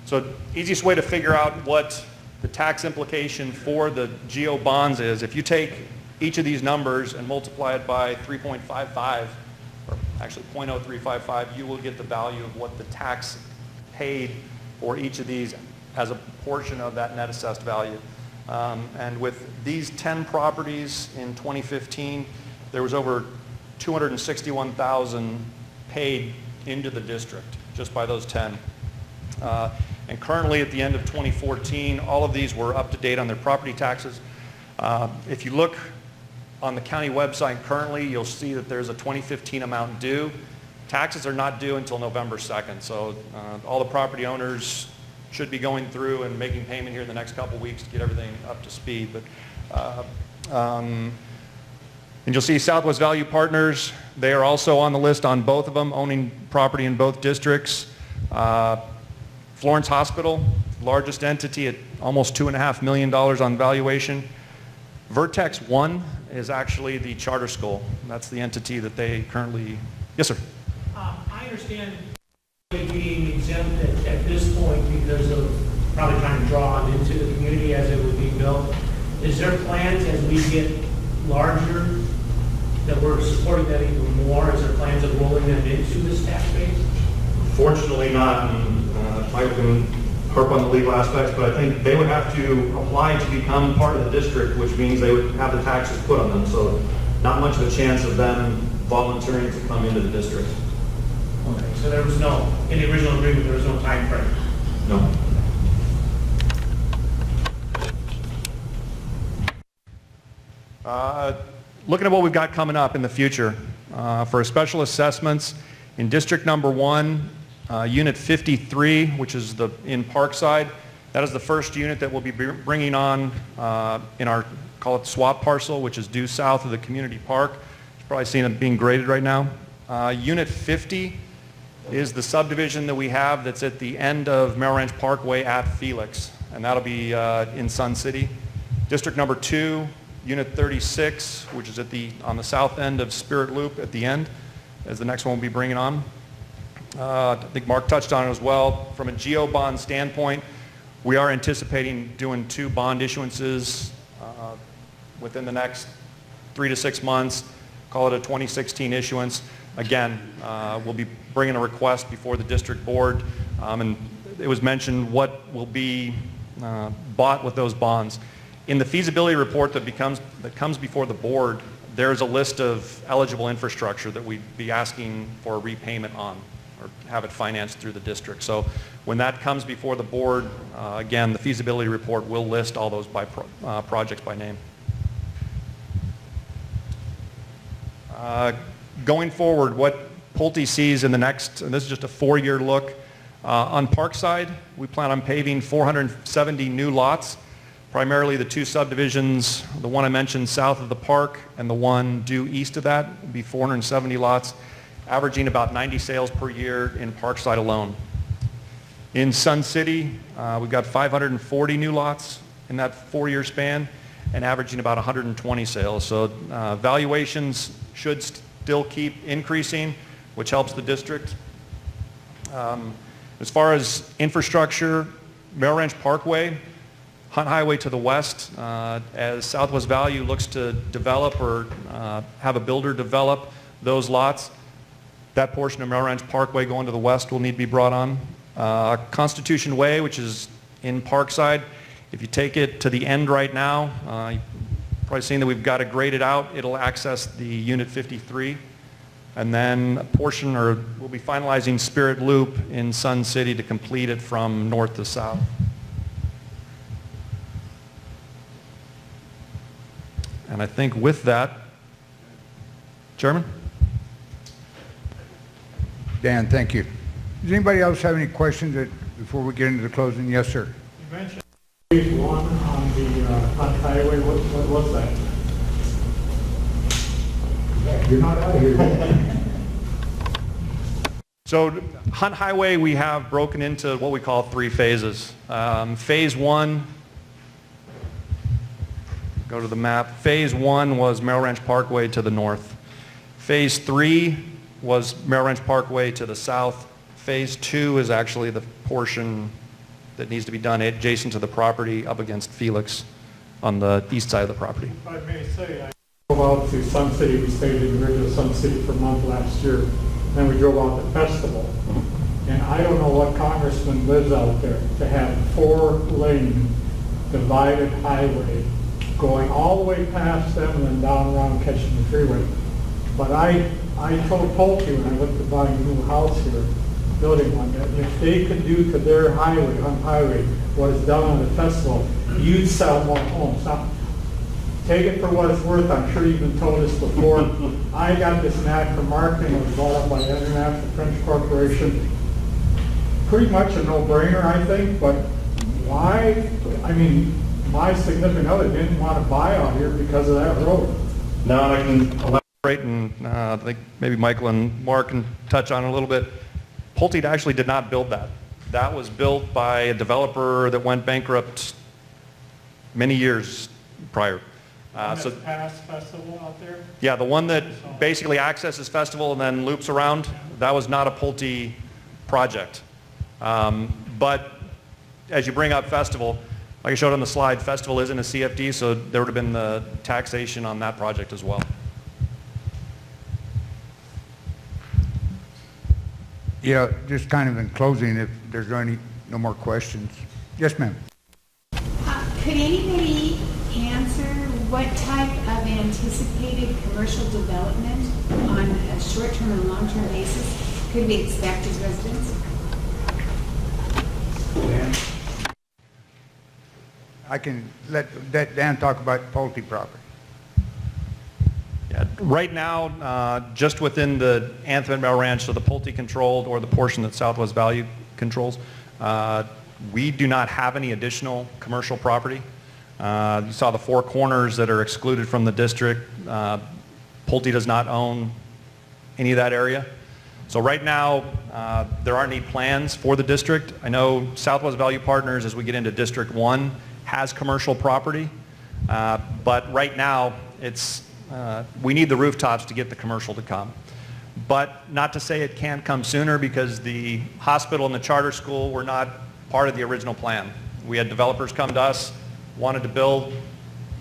So easiest way to figure out what the tax implication for the GO bonds is, if you take each of these numbers and multiply it by 3.55, or actually 0.0355, you will get the value of what the tax paid for each of these as a portion of that net assessed value. And with these 10 properties in 2015, there was over $261,000 paid into the district just by those 10. And currently at the end of 2014, all of these were up to date on their property taxes. If you look on the county website currently, you'll see that there's a 2015 amount due. Taxes are not due until November 2nd, so all the property owners should be going through and making payment here in the next couple weeks to get everything up to speed. But and you'll see Southwest Value Partners, they are also on the list on both of them, owning property in both districts. Florence Hospital, largest entity at almost $2.5 million on valuation. Vertex One is actually the charter school. That's the entity that they currently, yes sir. I understand being exempt at this point because of probably trying to draw into the community as it would be built. Is there plans as we get larger that we're supporting that even more? Is there plans of rolling them into this tax base? Fortunately not, and Mike can harp on the legal aspects, but I think they would have to apply to become part of the district, which means they would have the taxes put on them. So not much of a chance of them volunteering to come into the district. Okay, so there was no, in the original agreement, there was no time frame? No. Looking at what we've got coming up in the future, for special assessments in District Number 1, Unit 53, which is in Parkside, that is the first unit that we'll be bringing on in our, call it swap parcel, which is due south of the community park. You've probably seen it being graded right now. Unit 50 is the subdivision that we have that's at the end of Merrill Ranch Parkway at Felix, and that'll be in Sun City. District Number 2, Unit 36, which is on the south end of Spirit Loop at the end, is the next one we'll be bringing on. I think Mark touched on it as well. From a geo bond standpoint, we are anticipating doing 2 bond issuances within the next 3 to 6 months. Call it a 2016 issuance. Again, we'll be bringing a request before the district board, and it was mentioned what will be bought with those bonds. In the feasibility report that comes before the board, there's a list of eligible infrastructure that we'd be asking for a repayment on, or have it financed through the district. So when that comes before the board, again, the feasibility report will list all those projects by name. Going forward, what Pulte sees in the next, and this is just a 4-year look, on Parkside, we plan on paving 470 new lots, primarily the 2 subdivisions, the one I mentioned south of the park and the one due east of that would be 470 lots, averaging about 90 sales per year in Parkside alone. In Sun City, we've got 540 new lots in that 4-year span and averaging about 120 sales. So valuations should still keep increasing, which helps the district. As far as infrastructure, Merrill Ranch Parkway, Hunt Highway to the west, as Southwest Value looks to develop or have a builder develop those lots, that portion of Merrill Ranch Parkway going to the west will need to be brought on. Constitution Way, which is in Parkside, if you take it to the end right now, you've probably seen that we've got it graded out. It'll access the Unit 53. And then a portion, or we'll be finalizing Spirit Loop in Sun City to complete it from north to south. And I think with that, Chairman? Dan, thank you. Does anybody else have any questions before we get into the closing? Yes, sir. You mentioned phase 1 on the Hunt Highway. What was that? You're not out of here yet. So Hunt Highway, we have broken into what we call 3 phases. Phase 1, go to the map. Phase 1 was Merrill Ranch Parkway to the north. Phase 3 was Merrill Ranch Parkway to the south. Phase 2 is actually the portion that needs to be done adjacent to the property up against Felix on the east side of the property. If I may say, I drove out to Sun City. We stayed in the original Sun City for a month last year. Then we drove out to Festival. And I don't know what congressman lives out there to have 4-lane divided highway going all the way past them and then down around catching the freeway. But I told Pulte when I went to buy a new house here, building one, that if they could do to their highway, on highway, what is done on the Festival, you'd sell more homes. Now, take it for what it's worth. I'm sure you've been told this before. I got this knack for marketing. It was bought up by International French Corporation. Pretty much a no-brainer, I think, but why? I mean, my significant other didn't want to buy out here because of that road. Now I can elaborate, and I think maybe Michael and Mark can touch on it a little bit. Pulte actually did not build that. That was built by a developer that went bankrupt many years prior. So past Festival out there? Yeah, the one that basically accesses Festival and then loops around, that was not a Pulte project. But as you bring up Festival, like I showed on the slide, Festival isn't a CFD, so there would have been the taxation on that project as well. Yeah, just kind of in closing, if there's no more questions. Yes, ma'am. Could anybody answer what type of anticipated commercial development on a short-term and long-term basis could we expect as residents? Dan? I can let Dan talk about Pulte property. Yeah, right now, just within the Anthem and Merrill Ranch, so the Pulte controlled or the portion that Southwest Value controls, we do not have any additional commercial property. You saw the 4 corners that are excluded from the district. Pulte does not own any of that area. So right now, there aren't any plans for the district. I know Southwest Value Partners, as we get into District 1, has commercial property. But right now, we need the rooftops to get the commercial to come. But not to say it can't come sooner, because the hospital and the charter school were not part of the original plan. We had developers come to us, wanted to build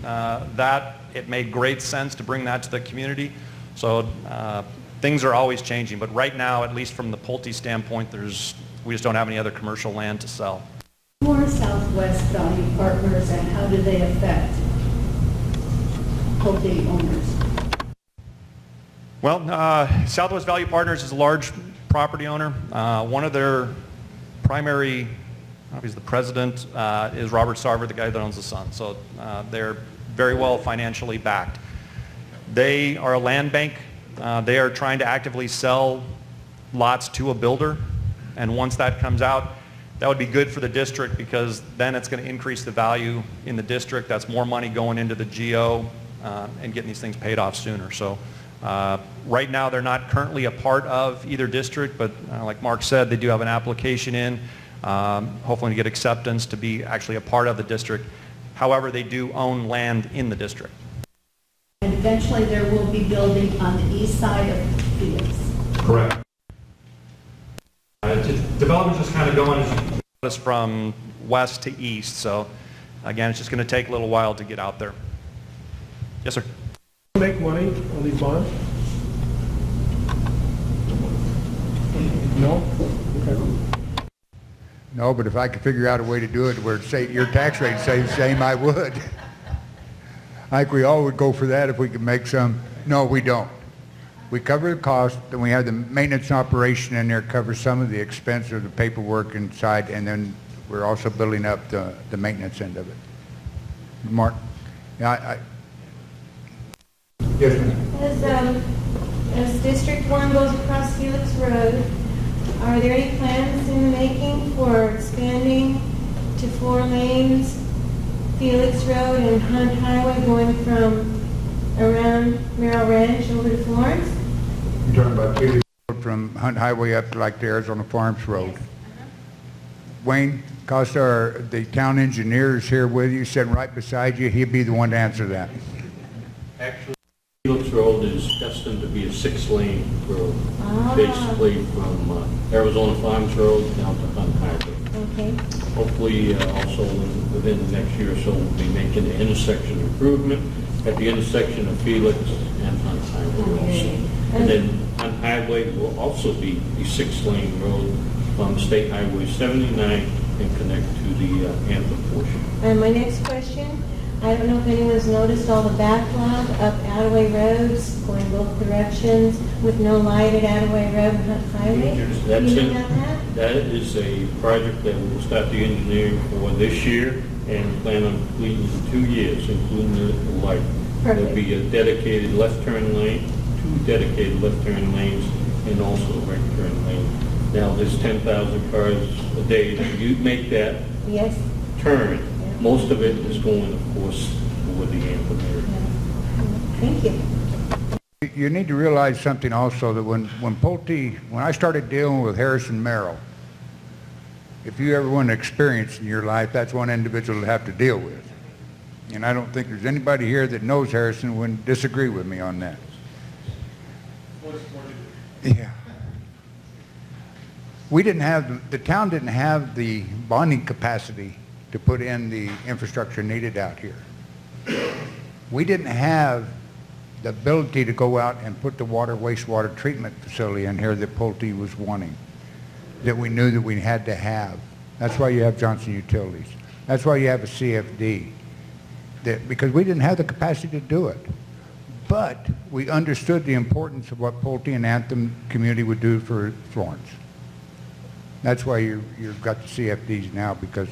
that. It made great sense to bring that to the community. So things are always changing. But right now, at least from the Pulte standpoint, we just don't have any other commercial land to sell. Who are Southwest Value Partners and how do they affect Pulte owners? Well, Southwest Value Partners is a large property owner. One of their primary, I don't know if he's the president, is Robert Sarver, the guy that owns the Sun. So they're very well financially backed. They are a land bank. They are trying to actively sell lots to a builder. And once that comes out, that would be good for the district, because then it's going to increase the value in the district. That's more money going into the GO and getting these things paid off sooner. So right now, they're not currently a part of either district, but like Mark said, they do have an application in, hopefully to get acceptance to be actually a part of the district. However, they do own land in the district. And eventually there will be building on the east side of Felix. Correct. Development's just kind of going as from west to east, so again, it's just going to take a little while to get out there. Yes, sir. Make money on these bonds? No? Okay. No, but if I could figure out a way to do it where your tax rate stays the same, I would. I think we all would go for that if we could make some. No, we don't. We cover the cost, then we have the maintenance and operation in there, cover some of the expense or the paperwork inside, and then we're also building up the maintenance end of it. Mark? Yeah, yes, ma'am. As District 1 goes across Felix Road, are there any plans in the making for expanding to 4 lanes, Felix Road and Hunt Highway, going from around Merrill Ranch over to Florence? You're talking about Felix Road from Hunt Highway up to like the Arizona Farms Road. Yes. Wayne Costa, the town engineer, is here with you, sitting right beside you. He'd be the one to answer that. Actually, Felix Road is destined to be a 6-lane road, Ah. basically from Arizona Farms Road down to Hunt Highway. Okay. Hopefully, also within the next year or so, we'll be making the intersection improvement at the intersection of Felix and Hunt Highway also. And then Hunt Highway will also be a 6-lane road from State Highway 79 and connect to the Anthem portion. And my next question, I don't know if anyone's noticed all the backlog up Attaway roads going both directions with no light at Attaway Road and Hunt Highway. That's You it. know about that? That is a project that we'll start the engineering for this year and plan on completing in 2 years, including the light. There'll Perfect. be a dedicated left turn lane, 2 dedicated left turn lanes, and also a right turn lane. Now, there's 10,000 cars a day that you make that Yes. turn. Yeah. Most of it is going, of course, over the Anthem area. Thank you. You need to realize something also, that when I started dealing with Harrison Merrill, if you ever want to experience in your life, that's one individual to have to deal with. And I don't think there's anybody here that knows Harrison wouldn't disagree with me on that. Yeah. The town didn't have the bonding capacity to put in the infrastructure needed out here. We didn't have the ability to go out and put the wastewater treatment facility in here that Pulte was wanting, that we knew that we had to have. That's why you have Johnson Utilities. That's why you have a CFD, because we didn't have the capacity to do it. But we understood the importance of what Pulte and Anthem community would do for Florence. That's why you've got the CFDs now, because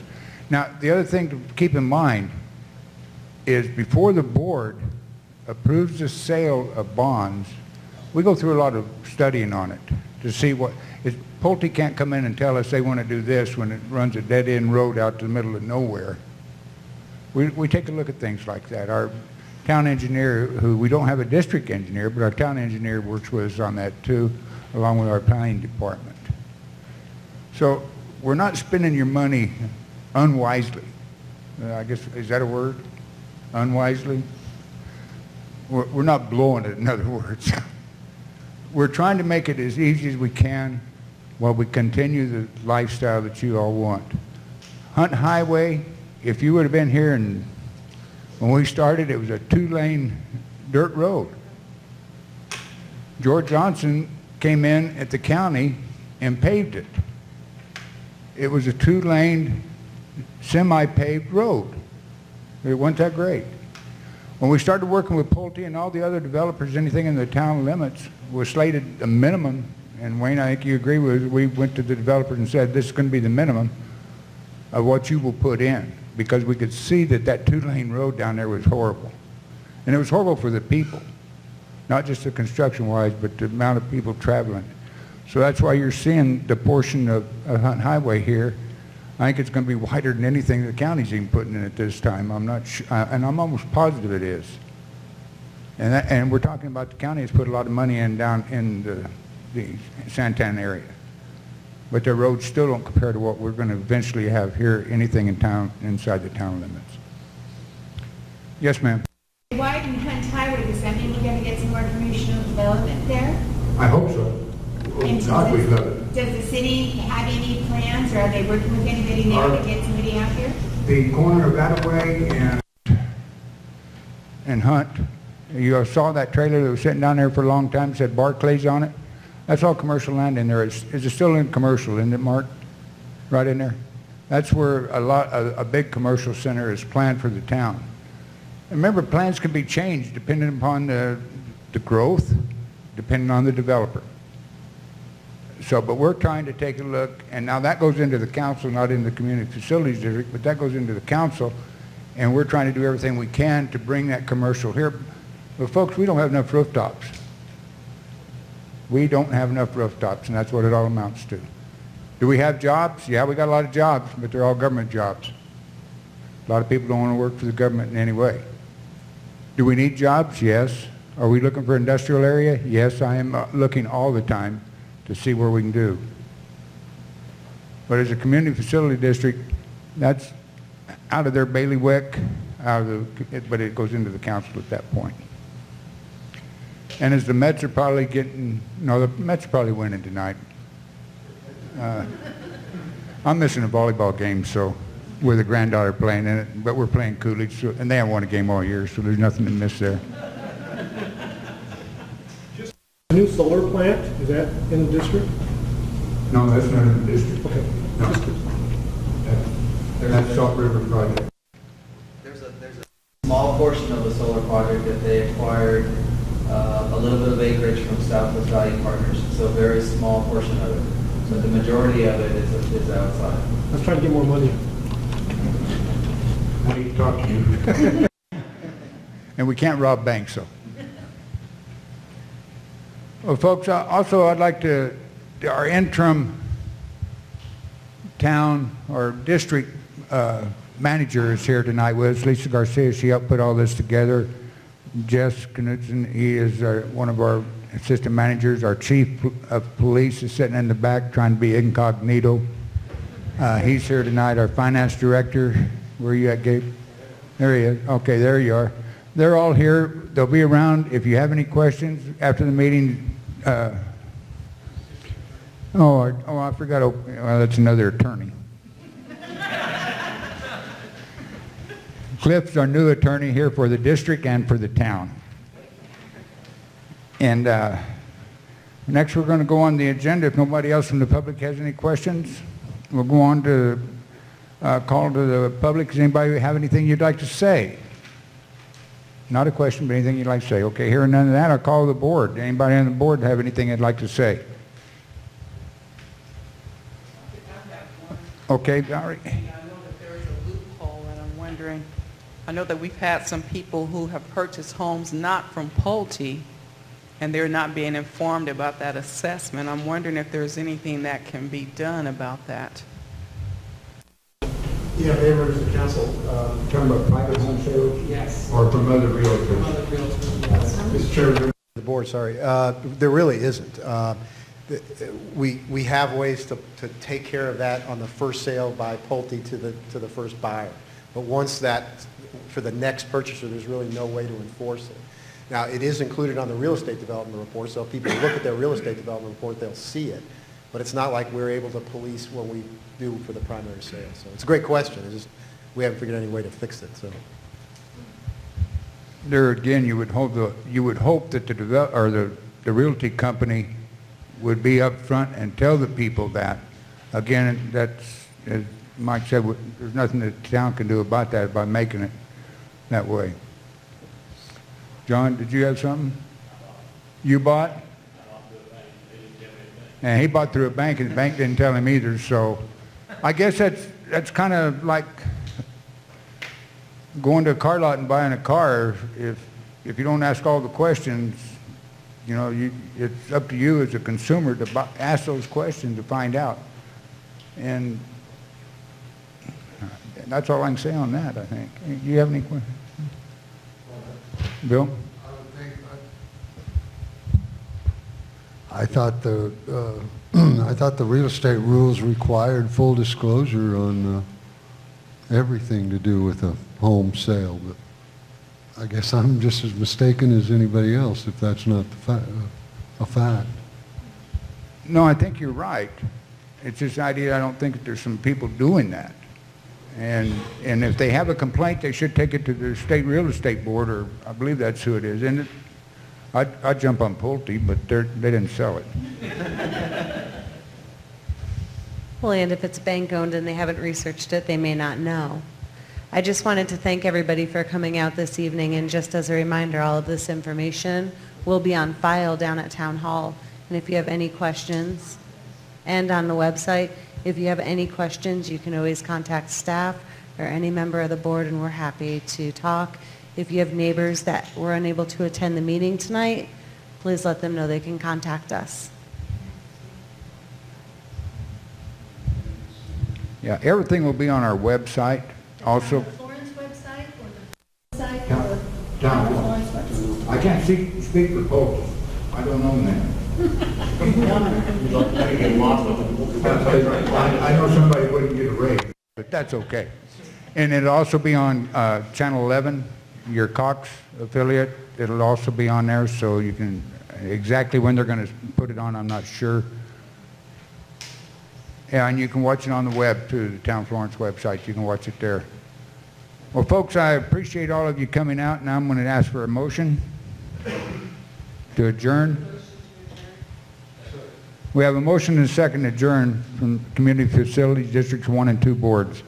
now the other thing to keep in mind is before the board approves the sale of bonds, we go through a lot of studying on it to see Pulte can't come in and tell us they want to do this when it runs a dead-end road out to the middle of nowhere. We take a look at things like that. Our town engineer, who we don't have a district engineer, but our town engineer works with us on that too, along with our planning department. So we're not spending your money unwisely. I guess, is that a word? Unwisely? We're not blowing it, in other words. we're trying to make it as easy as we can while we continue the lifestyle that you all want. Hunt Highway, if you would have been here and when we started, it was a 2-lane dirt road. George Johnson came in at the county and paved it. It was a 2-lane semi-paved road. It wasn't that great. When we started working with Pulte and all the other developers, anything in the town limits was slated a minimum, and Wayne, I think you agree with, we went to the developers and said, this is going to be the minimum of what you will put in, because we could see that that 2-lane road down there was horrible. And it was horrible for the people, not just the construction-wise, but the amount of people traveling. So that's why you're seeing the portion of Hunt Highway here. I think it's going to be wider than anything the county's even putting in at this time. I'm not sure, and I'm almost positive it is. And we're talking about the county has put a lot of money in down in the Santan area. But their roads still don't compare to what we're going to eventually have here, anything in town, inside the town limits. Yes, ma'am. Widen Hunt Highway, does that mean we're going to get some more commercial development there? I hope so. And God, we love it. does the city have any plans, or are they working with anybody now to get somebody out here? The corner of Attaway and Hunt, you saw that trailer that was sitting down there for a long time, said Barclays on it. That's all commercial land in there. Is it still in commercial, isn't it, Mark? Right in there? That's where a big commercial center is planned for the town. Remember, plans can be changed depending upon the growth, depending on the developer. So, but we're trying to take a look, and now that goes into the council, not in the community facilities district, but that goes into the council, and we're trying to do everything we can to bring that commercial here. But folks, we don't have enough rooftops. We don't have enough rooftops, and that's what it all amounts to. Do we have jobs? Yeah, we got a lot of jobs, but they're all government jobs. A lot of people don't want to work for the government in any way. Do we need jobs? Yes. Are we looking for industrial area? Yes, I am looking all the time to see where we can do. But as a community facility district, that's out of their bailiwick, but it goes into the council at that point. And as the Mets are probably getting, no, the Mets are probably winning tonight. I'm missing a volleyball game, so with a granddaughter playing in it, but we're playing Coolidge, so, and they haven't won a game all year, so there's nothing to miss there. A new solar plant, is that in the district? No, that's not in the district. Okay. No. That's Salt River project. There's a small portion of the solar project that they acquired, a little bit of acreage from Southwest Valley Partners, so a very small portion of it. But the majority of it is outside. Let's try to get more money. I need to talk to you. And we can't rob banks, so. Well, folks, also I'd like to, our interim town or district manager is here tonight with us, Lisa Garcia. She helped put all this together. Jess Knudsen, he is one of our assistant managers. Our chief of police is sitting in the back trying to be incognito. He's here tonight. Our finance director, where are you at, Gabe? There he is. Okay, there you are. They're all here. They'll be around if you have any questions after the meeting. I forgot. Well, that's another attorney. Cliff's our new attorney here for the district and for the town. And next we're going to go on the agenda. If nobody else from the public has any questions, we'll go on to call to the public. Does anybody have anything you'd like to say? Not a question, but anything you'd like to say. Okay, hearing none of that, I'll call the board. Anybody on the board have anything they'd like to say? Okay, Valerie. I know that there is a loophole, and I'm wondering, I know that we've had some people who have purchased homes not from Pulte, and they're not being informed about that assessment. I'm wondering if there's anything that can be done about that. Yeah, members of the council. Talking about private home sales? Yes. Or from other realtors? From other realtors, yes. Mr. Chairman. The board, sorry. There really isn't. We have ways to take care of that on the first sale by Pulte to the first buyer. But once that, for the next purchaser, there's really no way to enforce it. Now, it is included on the real estate development report, so if people look at their real estate development report, they'll see it. But it's not like we're able to police what we do for the primary sale. So it's a great question. It's just, we haven't figured any way to fix it, so. There again, you would hope that the realty company would be up front and tell the people that. Again, that's, as Mike said, there's nothing that the town can do about that by making it that way. John, did you have something? You bought? And he bought through a bank, and the bank didn't tell him either, so I guess that's kind of like going to a car lot and buying a car. If you don't ask all the questions, you know, it's up to you as a consumer to ask those questions to find out. And that's all I can say on that, I think. Do you have any questions? Bill? I thought the I thought the real estate rules required full disclosure on everything to do with a home sale, but I guess I'm just as mistaken as anybody else if that's not a fact. No, I think you're right. It's this idea, I don't think that there's some people doing that. And if they have a complaint, they should take it to the state real estate board, or I believe that's who it is. And I'd jump on Pulte, but they didn't sell it. Well, and if it's bank-owned and they haven't researched it, they may not know. I just wanted to thank everybody for coming out this evening, and just as a reminder, all of this information will be on file down at Town Hall. And if you have any questions, and on the website, if you have any questions, you can always contact staff or any member of the board, and we're happy to talk. If you have neighbors that were unable to attend the meeting tonight, please let them know they can contact us. Yeah, everything will be on our website also. The Florence website or the website or the Florence website? I can't speak for Pulte. I don't know that. I know somebody wouldn't get a raise, but that's okay. And it'll also be on Channel 11, your Cox affiliate. It'll also be on there, so you can, exactly when they're going to put it on, I'm not sure. Yeah, and you can watch it on the web too, the Town Florence website. You can watch it there. Well, folks, I appreciate all of you coming out, and I'm going to ask for a motion to adjourn. We have a motion and a second to adjourn from Community Facilities Districts 1 and 2 boards.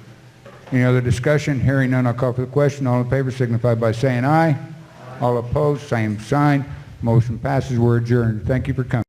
Any other discussion? Hearing none, I'll call for the question. All in favor signify by saying aye. All opposed, same sign. Motion passes. We're adjourned. Thank you for coming.